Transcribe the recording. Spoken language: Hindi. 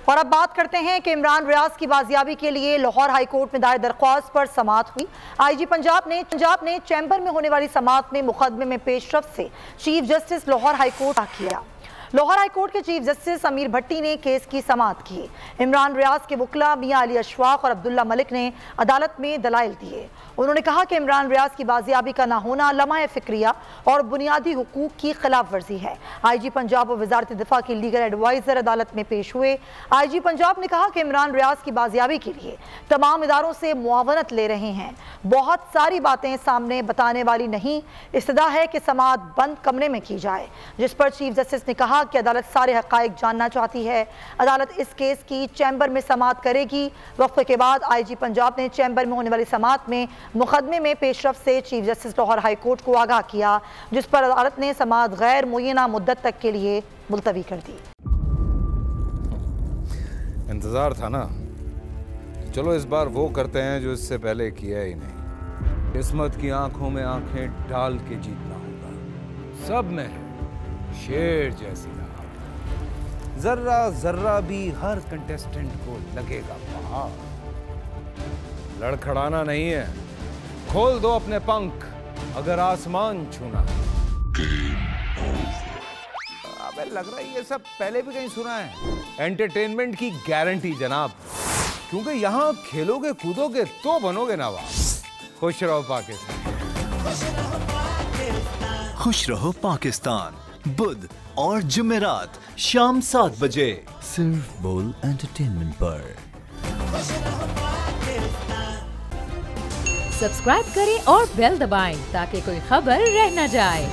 और अब बात करते हैं कि इमरान रियाज की बाजियाबी के लिए लाहौर हाई कोर्ट में दायर दरख्वास्त पर समाअत हुई। आईजी पंजाब ने चैम्बर में होने वाली समाअत में मुकदमे में पेशरफ से chief justice Lahore high court किया। लाहौर हाई कोर्ट के चीफ जस्टिस अमीर भट्टी ने केस की समाअत की। इमरान रियाज के वकील मियां अली अशफाक और अब्दुल्ला मलिक ने अदालत में दलाइल दिए। उन्होंने कहा कि इमरान रियाज की बाजियाबी का ना होना लम्हा फिक्रिया और बुनियादी हुकूक की खिलाफ वर्जी है। आईजी पंजाब और वजारत दिफा के लीगल एडवाइजर अदालत में पेश हुए। आईजी पंजाब ने कहा कि इमरान रियाज की बाजियाबी के लिए तमाम इदारों से मुआवनत ले रहे हैं। बहुत सारी बातें सामने बताने वाली नहीं, इस्तदा है कि समाअत बंद कमरे में की जाए, जिस पर चीफ जस्टिस ने कहा कि अदालत सारे हक़ाइक़ जानना चाहती है। अदालत इस केस की चैम्बर में समाअत करेगी। वक्फे के बाद आईजी पंजाब ने चैम्बर में होने वाली समाअत में मुकदमे में पेशरफ से chief justice Lahore high court को आगाह किया, जिस पर अदालत ने समाअत गैर मुय्यना मुद्दत तक के लिए मुलतवी कर दी। इंतजार था ना, चलो इस बार वो करते हैं जो इससे पहले किया ही नहीं। किस्मत की आंखों में आंखें डाल के जीतना होगा। सब में शेर जैसी राह, जर्रा जर्रा भी हर कंटेस्टेंट को लगेगा पहाड़। लड़खड़ाना नहीं है, खोल दो अपने पंख अगर आसमान छूना है। अबे लग रहा है ये सब पहले भी कहीं सुना है। एंटरटेनमेंट की गारंटी जनाब, क्योंकि यहाँ खेलोगे कूदोगे तो बनोगे नवाब। खुश रहो पाकिस्तान। खुश रहो पाकिस्तान, बुध और जुमेरात शाम 7 बजे सिर्फ बोल एंटरटेनमेंट पर। सब्सक्राइब करें और बेल दबाएं ताकि कोई खबर रह न जाए।